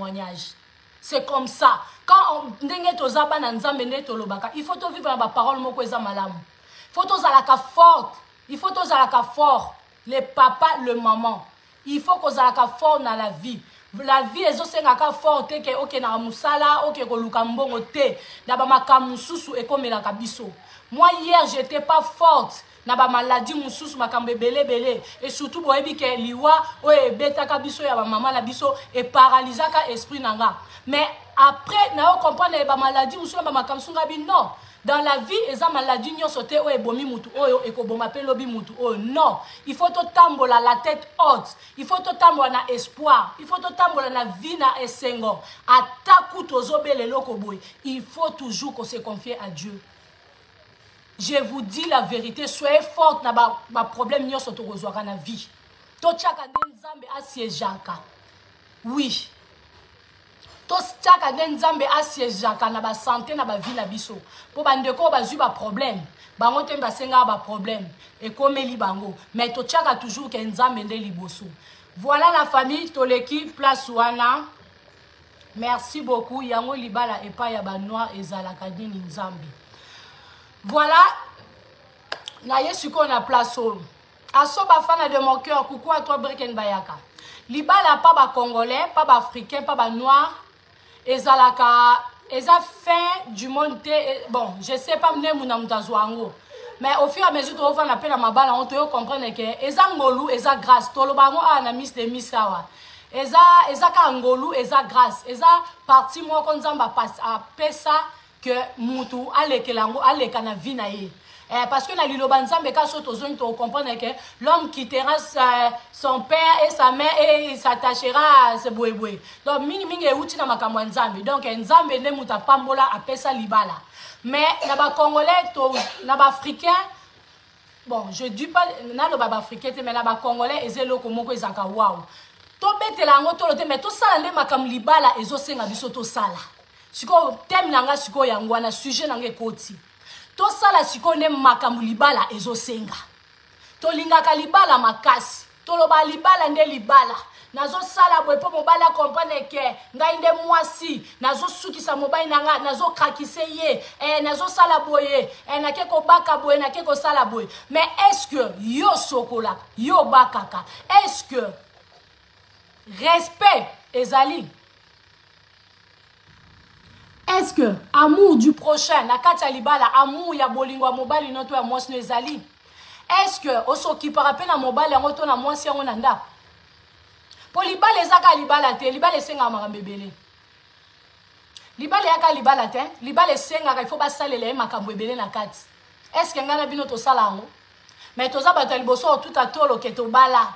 témoignage. C'est comme ça. Quand on ndenge tozaba na nzambe ne tolobaka, il faut to vivre na parole moko eza malamu. Il faut tozalaka forte. Il faut tozalaka fort. Les papas, le maman. Il faut tozalaka fort dans la vie. La vie est aussi forte que ok na musala, ok ko lukambongo te, na ba makamususu e komela kabiso. Moi hier j'étais pas forte. Na ba maladie mususu makambe belé et surtout boyebi ke liwa o e beta kabiso ya ba mama la biso et paralysaka esprit nanga. Mais après na o comprendre ba maladie mususu ba makamsunga bi non. Dans la vie, eza maladie nyo sote o ebomi mutu oyo ekoboma pe lobi mutu oyo. Non, il faut to tambola la tête haute. Il faut to tambola na espoir. Il faut to tambola na vie na esengo. Ataku tozobele loko boy. Il faut toujours qu'on se confie à Dieu. Je vous dis la vérité, soyez forte na ba problème nyo soto kozwaka na vie. To chaka nzambe asiejaka. Oui. Tostaka nzambe asiejaka na ba santé na ba vie na biso. Po bandeko bazui ba problème. Bango te basenga ba problème et komeli bango. Mais to chaka toujours que nzambe nde liboso. Voilà la famille toleki place wana. Merci beaucoup yango libala epa ya ba noir ezalaka dini nzambe. Voilà. Na yesu ko na place o. Aso ba fana de mon cœur coucou à toi Breken Bayaka. Libala pas ba congolais, pas ba africain, pas ba noir. Ezalaka eza fin du monde bon je sais pas mne muna mutazwango mais au fur et à mesure to va na pela mabala on te comprendre que eza ngolu eza grâce to lobango na miss de misawa eza ka ngolu eza grâce eza parti mo ko nzamba passe a pesa que mutu alekelango aleka na vie na ye. Parce que dans l'Iloban Nzambe, quand on comprend que l'homme quittera son père et sa mère et il s'attachera à ce boué-boué. Donc, mini est outil dans ma campagne Nzambe. Donc, Nzambe ne mouta pas mola appelle ça libala. Mais, dans Congolais, dans Africain, bon, je dis pas, dans le Africain, mais dans Congolais, ils ont comme ils ont waouh. To bete la ngoto lote, mais to sala ne makam libala ezo senga biso to sala. Siko thème nanga siko yangwana sujet nanga koti. To sala siko ne makamu libala ezo senga. To lingaka libala makasi. To loba libala nde libala. Nazo sala boy po mobala comprendre que ngai nde mwasi. Nazo sukisa mobile nanga nazo krakise ye. Nazo sala boye. Nake ko baka boye nake ko sala boye. Mais est-ce que yo sokola, yo bakaka, est-ce que respect ezali? Est-ce que amour du prochain, na kati libala, amour ya bolingwa mobali noto ya mwasi no ezali? Est-ce que osoki parape na mobali yango to na mwasi yango na ndako? Po libala ezaka libala te, libala esenga makambo ebele. Libala yaka libala te, libala esenga il faut basalela ye makambo ebele na kati. Est-ce que ngana bino to sala yango? Mais toza bato liboso tout à tolo ke to bala.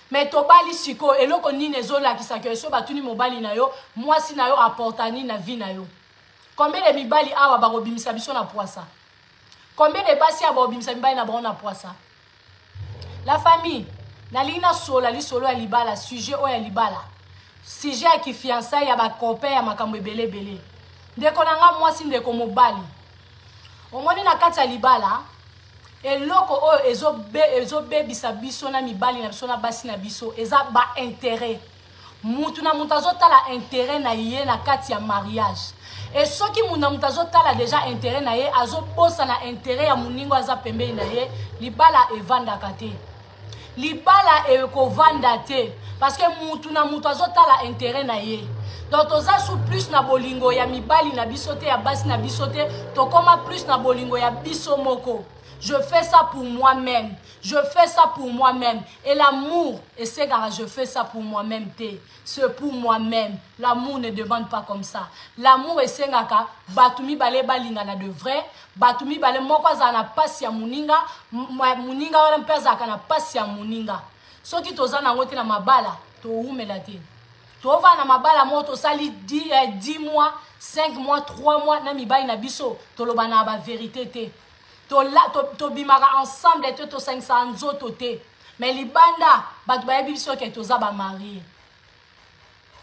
Mais to bali siko eloko nini ezola kisaka so batuni mobali na yo, mwasi na yo apportani na vie na yo. Combien de mibali awa barobimisa biso na poisa? Combien de basi awa barobimisa mibali na baro na poisa? La famille, na lina sola li solo ya libala, sujet o ya libala. Sujet ya ki fiançailles ya ba copain ya makambo ebele bele. Ndeko nanga mwasi ndeko mobali. Omoni na kati ya libala, eloko o ezo bebisa biso na mibali na biso na basi na biso eza ba intérêt. Mutu na mutu azotala intérêt na ye na kati ya mariage. Et soki muna mutu azotala déjà intérêt na ye azobosa na intérêt ya muningo aza pembeni na ye, libala evandaka te. Libala ekovanda te parce que mutu na mutu azotala intérêt na ye. Donc toza sous plus na bolingo ya mibali na biso te ya basi na biso te, tokoma plus na bolingo ya biso moko. Je fais ça pour moi-même. Je fais ça pour moi-même. Et l'amour, et c'est car je fais ça pour moi-même. C'est pour moi-même. L'amour ne demande pas comme ça. L'amour est sengaka. Batumi bale balingana de vrai. Batumi bale moko zana pasi ya muninga. Muninga wala mpeza kana pasi ya muninga. Soki tozana ngote na mabala, to umela te. Tova na mabala moto sali 10 mois, 5 mois, 3 mois na mibali na biso. Toloba na ba vérité te. To bimara ensemble et to 500 nzoto te. Mais libanda, bat ba biso ke toza ba marié.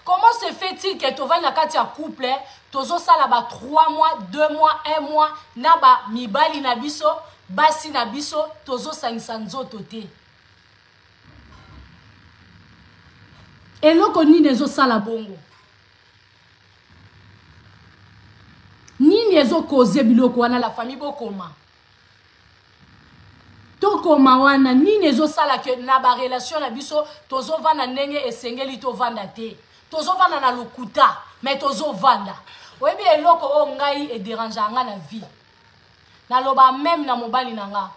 Comment se fait-il que to va na kati ya couple, tozo sala ba 3 mois, 2 mois, 1 mois na ba mibali na biso, basi na biso, tozo 500 nzoto te. Eloko ni nezo sala bongo. ezo cause biloko wana la famille bokoma tokoma wana nini ezo sala ke na ba relation na biso tozo vanda ndenge esengeli to vanda te tozo vanda na lokuta mais tozo vanda oyebi eloko o ngai e dérange nga na vie na loba même na mobali na nga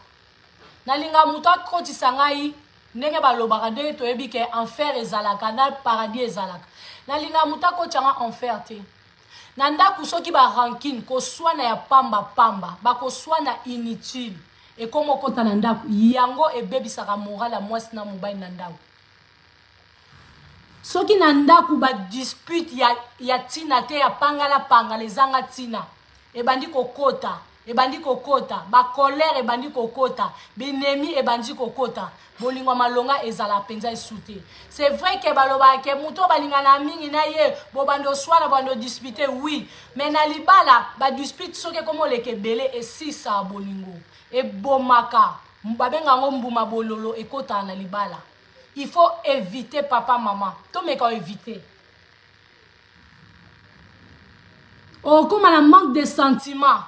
na linga muta kotisa ngai ndenge balobaka ndenge toyebi ke enfer ezalaka na paradis ezalaka na linga muta kotianga enfer te na ndaku soki ba rankine koswana ya pamba bakoswana inutile et comme okota na ndaku yango ebebisaka moral ya mwasi na mobali na ndaku soki na ndaku ba dispute ya tina te ya pangala ezanga tina ebandi kokota ba colère ebandi kokota binemi ebandi kokota bolingo malonga ezala penza esute c'est vrai que baloba ke muto balinga na mingi na ye bobando swana bando disputer oui mais na libala ba dispute soki komo leke belé et si ça bolingo e bomaka babenga ngo mbuma bololo ekota na libala il faut éviter papa maman to meka éviter oh comme un manque de sentiments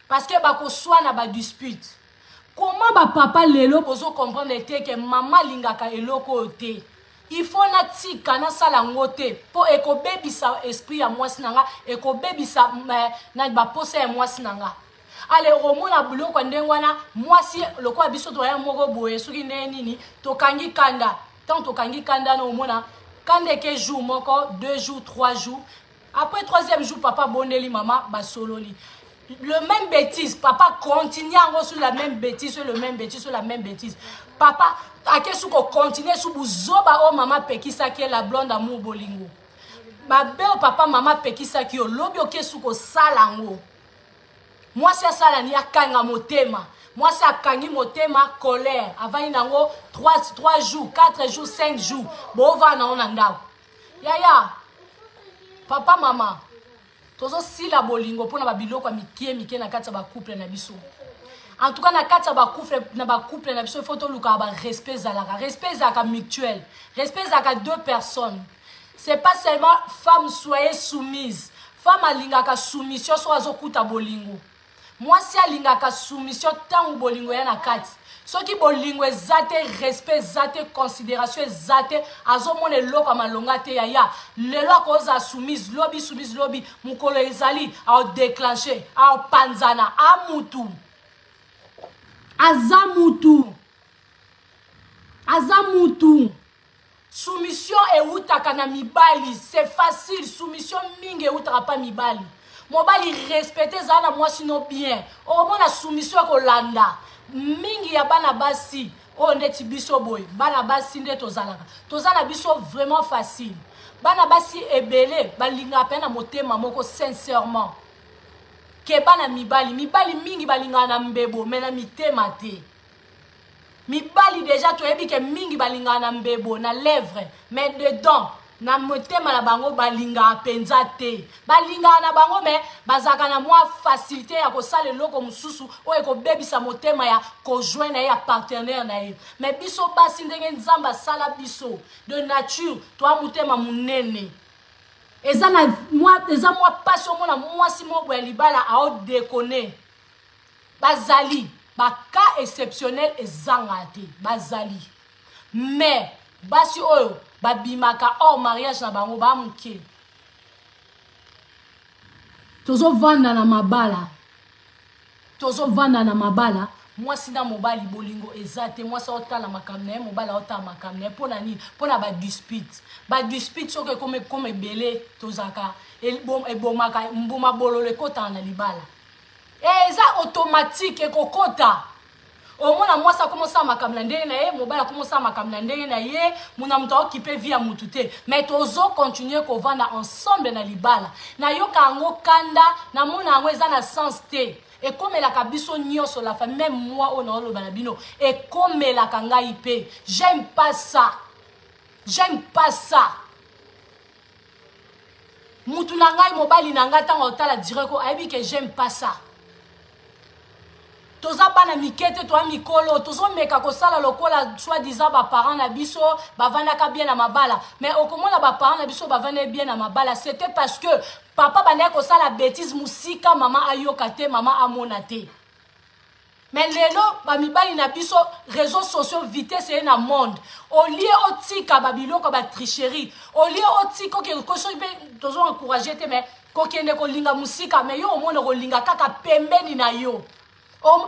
parce que bako swana ba dispute comment ba papa lelo bozo comprendre que maman lingaka eloko te il faut na tika na sala ngote po ekobebisa esprit ya mwasi nanga ekobebisa na ba posa ya mwasi nanga ale romona buloko ndengwana mwasi lokwa biso to ya moko boye soki nini tokangi kanda tant tokangi kanda no mona kande ke jour moko 2 jours 3 jours après 3e jour papa bondeli maman basololi le même bêtise papa continue encore sur la même bêtise sur le même bêtise sur la même bêtise papa akesu ko continuer sur buzoba o maman pekisa ki la blonde amour bolingo babe o papa maman pekisa ki o lobi okesu ko salango moi c'est ça la ni akanga motema moi c'est akangi motema colère avant nango 3 jours 4 jours 5 jours bo va na ona ndao yaya papa maman tozo sila bolingo pona ba biloko mike na kati ba couple na biso en tout cas na kati ba couple na biso il faut to luka ba respect zalaka mutuel respect zalaka 2 personnes c'est pas seulement femme soyez soumise femme alingaka soumission so azokuta bolingo moi si alingaka soumission tangu bolingo ya na kati soki bolingo ezate respect ezate considération ezate azomona eloko malonga te yaya lelo akoza soumise lobi mukolo ezali ao déclencher ao panzana amutu azamutu soumission eutaka na mibali c'est facile soumission mingi eutaka pa mibali mobali respecter zana moi sino bien o mona soumission kolanda mingi ya bana basi o ndeti biso boy bana basi nde tozala biso vraiment facile bana basi ebele balinga pena motema moko sincèrement ke bana mibali mingi balinga na mbebo mena mitema te mibali déjà toyebi ke mingi balinga na mbebo na lèvre mais dedans na motema na bango balinga penza te balinga na bango me bazaka na mwa facilité ya kosala eloko mususu oyo ekobebisa motema ya conjoint na ye ya partenaire na ye mais biso basi ndenge nzamba sala biso de nature toa motema munene eza mwa pasi omona mwasi moko ya libala ao déconner bazali baka exceptionnel ezanga te bazali mais basi oyo babimaka hors mariage na bango bamuke tozovanda na mabala mwasi na mobali bolingo ezate mwasi otala makambo na ye mobali otala makambo na ye mpona nini mpona badispute soki ekoma ebele tozaka ebomaka mbuma bololo ekotana na libala eza automatique ekokota omona mwasi akomosala makambo na ndenge na ye mobali akomosala makambo na ndenge na ye muna moto aokipe vie ya mutu te mais tozocontinue kovanda ensemble na libala nayoka yango kanda namona yango eza na sens te ekomelaka biso nyonso la famille même moi oyo naoloba na bino ekomelaka ngai mpe j'aime pas ça mutu na ngai mobali na ngai ntango otala direko ayebi ke j'aime pas ça toza bana mikete toa mikolo tozomeka kosala lokola soi-disant baparents na biso bavandaka bien na mabala mais okomona baparents na biso bavandaki bien na mabala c'était parce que papa bandaki kosala bêtise musika mama ayoka te mama amona te mais lelo bamibali na biso réseaux sociaux vitesse eye na monde olie otika babiloko batricherie olie otika okekoso mpe tozo encouragé te mais kokende kolinga musika mais yo omona kolinga kaka pembeni na yo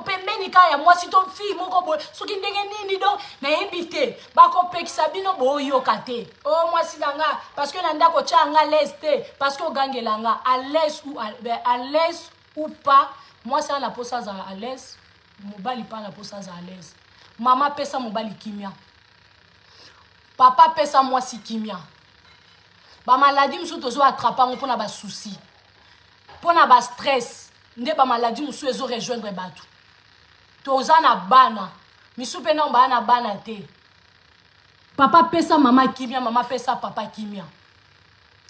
pembeni kaka ya mwasi to fille moko boye soki ndenge nini donc nayebi te bakopekisa bino boyoka te o mwasi na nga parce que na ndako tia nga l'aise te parce que ogangela nga à l'aise ou pas mwasi ana posa azala à l'aise mobali pa na posa azala à l'aise mama pesa mobali kimia papa pesa mwasi kimia bamaladi mosusu tozo atrapango mpona basusi mpona bastress nde bamaladi mosusu ezo rejoindre bato toza na bana misu mpe na baa na bana te papa pesa mama kimia mama pesa papa kimia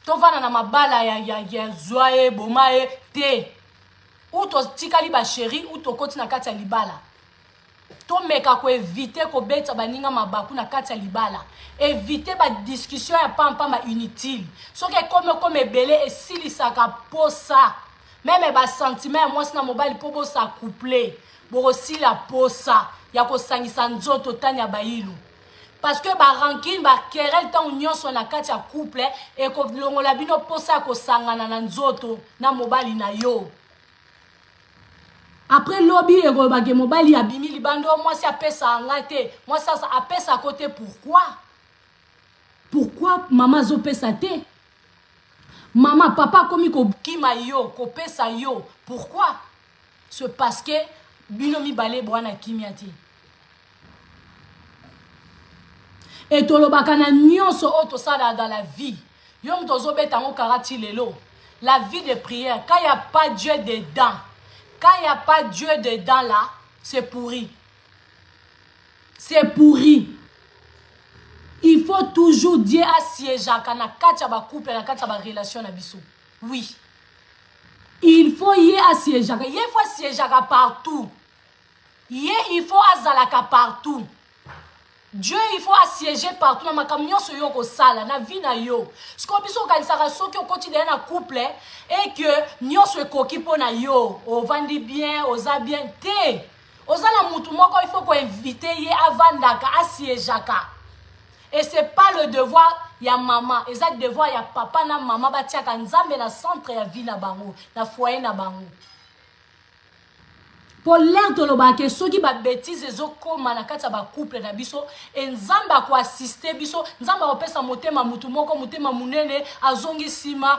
tovanda na mabala ya zwa ye boma ye te ou totikali basheri ou tokoti na kati ya libala tomeka koevite kobeta baninga mabaku na kati ya libala evite badiscussion ya pampamba inutile soki ekome ebele esilisaka posa meme basentiment ya mwasi na mobali mpo bosa couple bokosila posa ya kosangisa nzoto tani ya bayilu parce que barankine bakerele ntango nyonso na kati ya couple ekolongola bino posa ya kosangana na nzoto na mobali na yo après lobby ekobake mobali abimi libando mwasi apesa nga te mwasi apesa kote pourquoi mama azopesa te mama papa komi kokima yo kopesa yo pourquoi c'est parce que bino mibale bwana kimia te et tolobaka na nyonso oyo tosala dans la vie yo moto ozobeta yango karati lelo la vie de prière quand il n'y a pas Dieu dedans quand il n'y a pas Dieu dedans là c'est pourri il faut toujours Dieu assiégeaka na kati ya bakouple na kati ya barelation na biso oui il faut ye assiégeaka ye faut assiégeaka partout ye il faut azalaka partout Dieu il faut assiéger partout na makambo nyonso yo kosala na vie na yo siko biso okanisaka soki okoti deya na couple et que nyonso ekoki mpo na yo ovandi bien oza bien te oza na mutu moko il faut koinvite ye avandaka assiégeaka et c'est pas le devoir ya maman eza devoir ya papa na mama batiaka nzambe na centre ya vie na bango na foyer na bango pour l'air tolobake soki babétise ezokoma na kati ya bacouple na biso e nzambe akoassiste biso nzambe akopesa motema mutu moko motema munene azongi nsima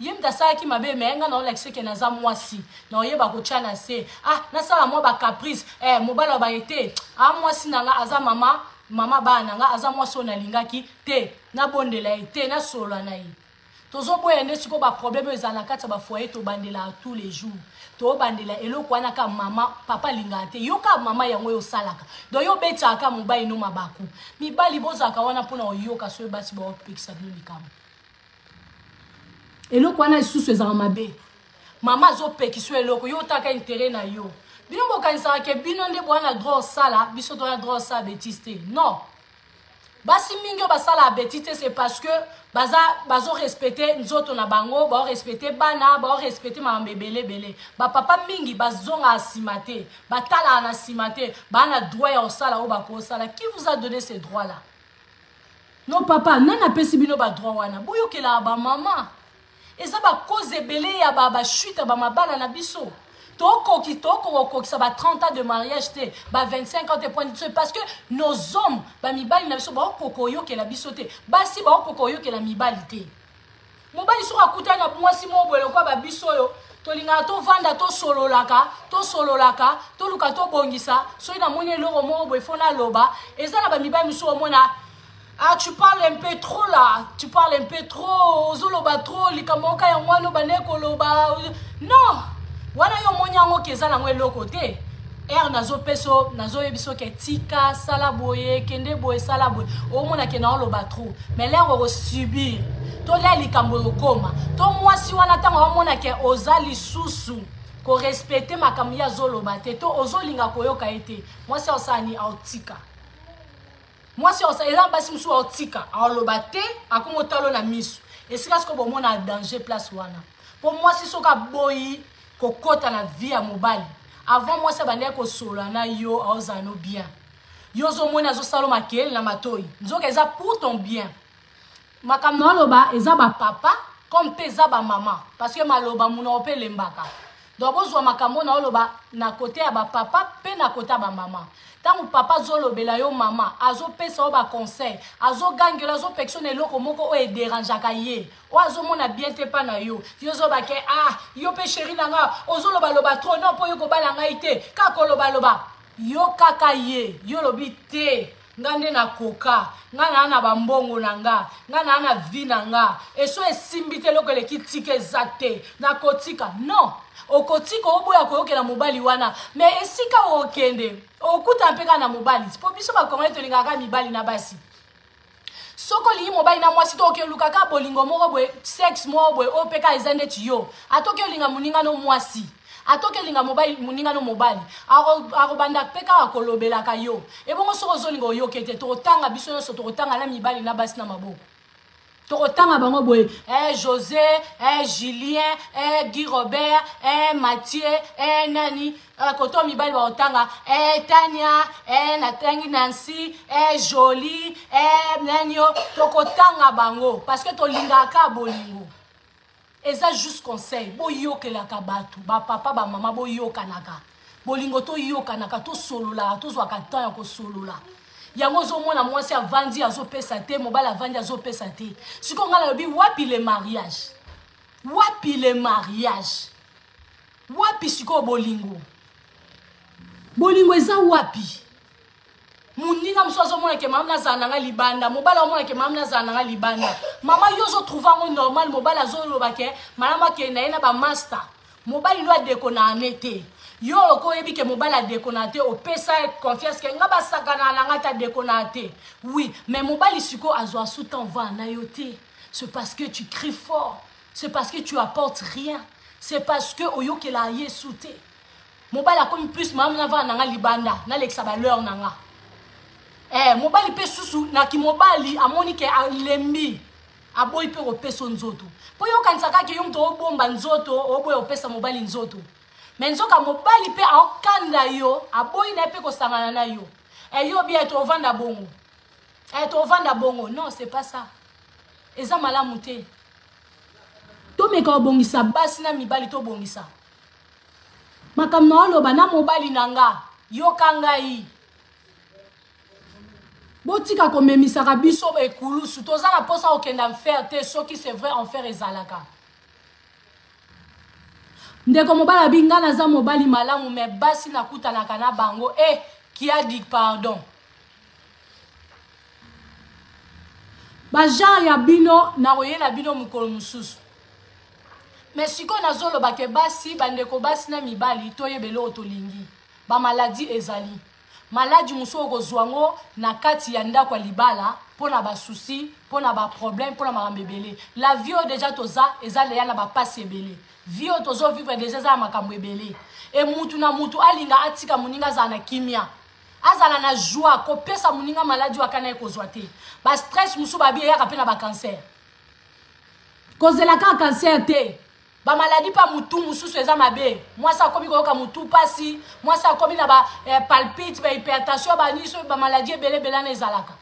ye mutu asalaki mabe me nga naolakisa ke naza mwasi naoyeba kotya na se nasala mwa bacaprice mobali obaye te mwasi na nga aza mama bana na nga aza mwasi oyo nalingaki te nabondela ye te nasolola na ye tozoboya nde sikoyo baproblème oyo ezala na kati ya bafoyer tobandela tous les jours tobandela eloko wana ka mama papa lingaka te yo ka mama yango oyo osalaka donc yo betaka mobali no mabaku mibali bozalaka wana mpona oyoka so basi baopekisa bino likambo eloko wana lisusu ezalaka mabe mama azopekisa eloko yo otaka intérêt na yo bino bokanisaka ke bino nde bwana droit osala biso toya droit osala bétise te non basi mingi basala bêtise c'est parce que bazo respecter nzoto na bango ba respecter bana ba respecter makambo ebele papa mingi bazonga asimate batala na simate bana droit ya osala o bakosala qui vous a donné ces droits là non papa nana pesi bino ba droit wana boyokela ba mama eza ba cause ebele ya ba chute ba mabala na biso tokokisa ba 30 ans de mariage te ba 25 ans de point de parce que nos hommes ba mibali na biso ba okokoyokela biso te basi ba okokoyokela mibali te mobali soka kuta na mwasi mobwelo kwa ba biso yo tolinga to vanda to sololaka to luka to bongisa so ina moni eloko mo boy fona loba ezala ba mibali miso omona tu parles un peu trop là tu parles un peu trop ozoloba trop likamoka ya ngwano baneko loba non wana yo monyango kezala ngwe loko te nazo peso nazo yebiso ke tika sala boye kende boye sala boye o mona ke na oloba trop mais l'air o subir to la likambo koma to mwasi wana tango o mona ke ozali susu ko respecter makambo ya zoloba te to ozolinga koyoka ete mwasi osani autika mwasi osani eza basi musu autika aloba te akomotalo na misu esika siko bomona danger place wana po mwasi soka boyi kokota na vie ya mobali avant mwasi abandaki kosola na yo aozano bien yo ozomona azosala makele na matoi nzoka eza pour ton bien makambo aloba eza bapapa comme mpe eza bamama parce que maloba muna ope lembaka donc bozwa makambo na oloba na kote ya bapapa mpe na kote ya bamama ntango papa azolobela yo mama azopesa yo baconseil azogangela azopekisa na eloko moko oyo ederangeaka ye oyo azomona bien te mpa na yo yo ozobake yo mpe sheri na nga ozolobaloba tro no mpo yo kobala ngai te kaka olobaloba yo kaka ye yo lobi te nga nde nakoka nga naa na bambongo na nga naa na vi na nga eso esimbi te eloko eleki tika eza te nakotika non okotika oboya koyokela mobali wana me esika okende okuta mpe kaka na mobali po biso bakongole tolingaka mibali na basi soko olingi mobali na mwasi to okeluka kaka bolingo moko boye sexe moko boye oyo mpe kaka eza ndeti yo atoki olinga moningano mwasi atoki olinga mobali moningano mobali akobanda mpe kaka kolobelaka yo ebongo soko ozolinga oyoke te tokotanga biso nyonso tokotanga na mibali na basi na maboko tokotanga bango boye José Julien Guy Robert Mathieu nani koto mibali baotanga Tania natangi Nancy Jolie nani yo tokotanga bango parce que tolingaka bolingo eza juste conseil boyokelaka bato bapapa bamama boyokanaka bolingo toyokanaka tosololaka tozwaka temps ya kosolola yango ozomona mwasi avandi azopesa te mobali avandi azopesa te siko nga nalobi wapi le mariage wapi siko bolingo eza wapi moninga mosu azomona ke mama nazala nanga libanda mobali azomona ke mama nazala nanga libanda mama yo ozotrouva yango normal mobali azoloba ke malama akenda ye na bamaster mobali lo adekona ane te yo okoyebi ke mobali adekona te opesa confiance ke nga basakana na nga ta dekona te oui mais mobali siko azwa soutan va na yo te c'est parce que tu cries fort c'est parce que tu apportes rien c'est parce que oyokela ye soute mobali akomi plus mama na va nanga libanda na lekisa baleur nanga mobali pe susu na ki mobali amoni ke alembi aboyi pe kopesa nzoto po yo kanisaka ke yo mto obomba nzoto oboyi opesa mobali nzoto mais nzoka mobali pe aokanda yo aboyi na pe kosangana na yo yo bien tovanda bongo tovanda bongo non c'est pas ça eza malamu te tomeka obongisa basi na mibali tobongisa makambo na oloba na mobali na nga yoka ngai botika komemisaka biso ekulusu toza na posa okenda mfer te soki c'est vrai enfer ezalaka ndeko mobali abinga naza mobali malamu me basi nakutanaka na bango qui a dit pardon bajan ya bino nakoyela bino mokolo mosusu mais sikoyo nazoloba ke basi bandeko basi na mibali toyebela oyo tolingi bamaladi ezali maladi mosu okozwa ngo na kati ya ndako ya libala mpona basusi mpona baproblème mpona makambo ebele la vie oyo deja toza eza leya na bapasi ebele vie oyo tozovivre deja eza ya makambo ebele e mutu na mutu alinga atika moninga azala na kimia azala na joie kopesa moninga maladi oyo akana ye kozwa te bastress mosu babi eyaka mpe na bacancer kozela kaka cancer te bamaladi pa mutu mosusu eza mabe mwasi akomi koyoka mutu pasi mwasi akomi na bapalpite bahypertension baniso bamaladi ebelebele ana ezalaka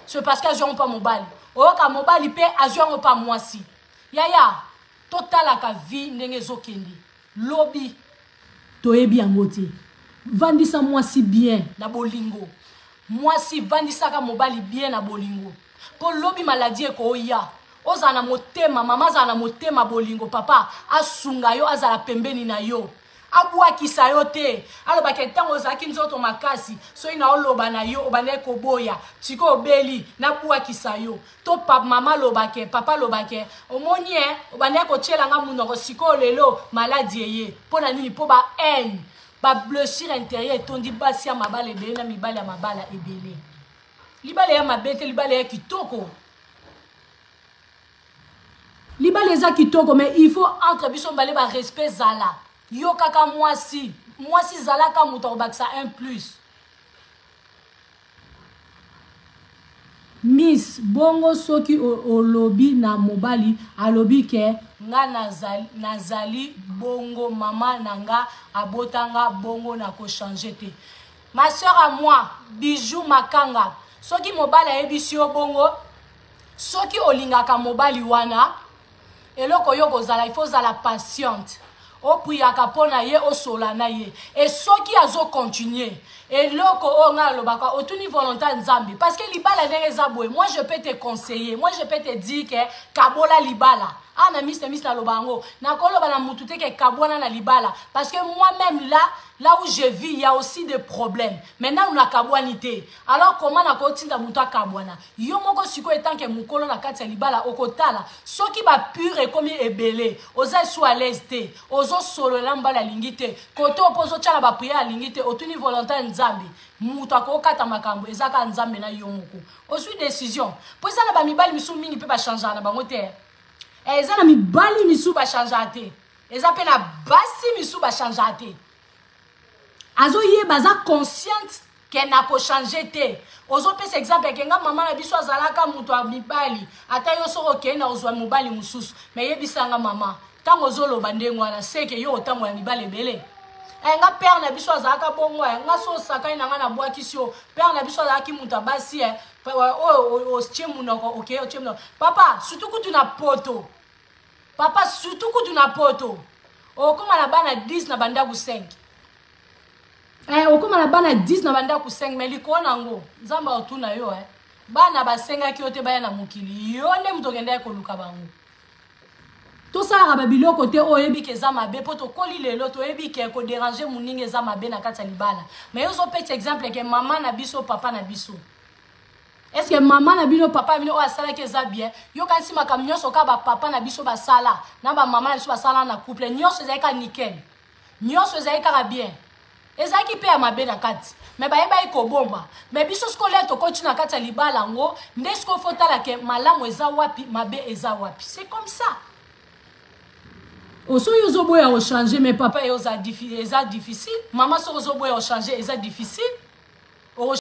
c'est parce que azwi yango mpa mobali oyoka mobali mpe azwi yango mpa mwasi yaya totalaka vie ndenge ezokende lobi toyebi yango te vandisa mwasi bien na bolingo mwasi vandisaka mobali bien na bolingo mpo lobi maladi ekooya ozala na motema mama azala na motema bolingo papa asunga yo azala pembeni na yo abwakisa yo te alobaka ntango ozalaki nzoto makasi soki na oloba na yo obandaki koboya siko obeli nabwakisa yo to mama alobake papa alobake omoni obandaki kotyelanga munoko siko lelo maladi eye mpo na nini mpo bahaine bablessure intérieure etondi basi ya mabala ebele na mibali ya mabala ebele libala ya mabe te libala ya kitoko libala eza kitoko mais il faut entre biso mbale ba respect zala yo kaka mwasi zalaka moto akobakisa 1+. Miss bongo soki olobi na mobali alobi ke nga nazali bongo mama nanga abotanga bongo na ko changer te. Ma soeur à moi Bijou Makanga soki mobali ayebisi yo bongo soki olingaka mobali wana eloko yo kozala il faut zala patiente opuyaka pona ye osola na ye et soki azo continuer eloko onga lobaka otuni volonté nzambe parce que libala ndenge eza boye. Moi je peux te conseiller, moi je peux te dire que kabola libala na mis na lobango na koloba na mutu te ke kabwana na libala parce que moi-même là où je vis il y a aussi des problèmes. Maintenant on a kabwanité. Alors comment na ko tinda mutu kabwana yo moko siko etant que mukolo na kati ya libala okotala soki ba pure comme ebele oza so à l'aise te ozo solo la mbala lingite koto opozo tchala ba prière lingite otuni volonté nzambe mutu akokata makambo ezaka nzambe na yo moko osui décision po ça na ba mibali misu mingi pe ba changer na bango te. Eza na mibali misu ba changer te eza pe na basi misu ba changer te azo ye baza consciente ke na ko changer te ozo pesa exemple ke nga mama na biso azalaka mutu a mibali ata yo soko ke na ozwa mobali mususu me yebisanga mama tango ozoloba ndenge wana seke yo otango ya mibali ebele nga père na biso azalaka bongo nga so sakani na nga na bwakisi yo père na biso azalaki mutu abasi otie munoko ok otie munoko papa surtout kutu na poto papa surtout kutu na poto okoma na bana 10 na bandaku 5 okoma na bana 10 na bandaku 5 mais likolo nango nzamba otuna yo bana basengaki yo te baya na mokili yo nde mutu okende koluka bango tosalaka babiloko te oyebi ke eza mabe mpo tokoli lelo toyebi ke kodéranger moninga eza mabe na kati ya libala mais yo ozopesa exemple ke mama na biso papa na biso est-ce que maman na bino papa bino o asala ke za bien yo kanisi makambo nyonso ka ba papa na biso basala na ba mama na biso basala na couple nyonso ezali ka nickel nyonso ezali kaka bien ezalaki pe ya mabe na kati mais bayebaki kobomba mais biso scolaire tokoti na kati ya libala ngo nde siko fotala ke malamu eza wapi mabe eza wapi c'est comme ça. Oso yozo boya o changer mais papa yoza difficile maman so yozo boya o changer eza difficile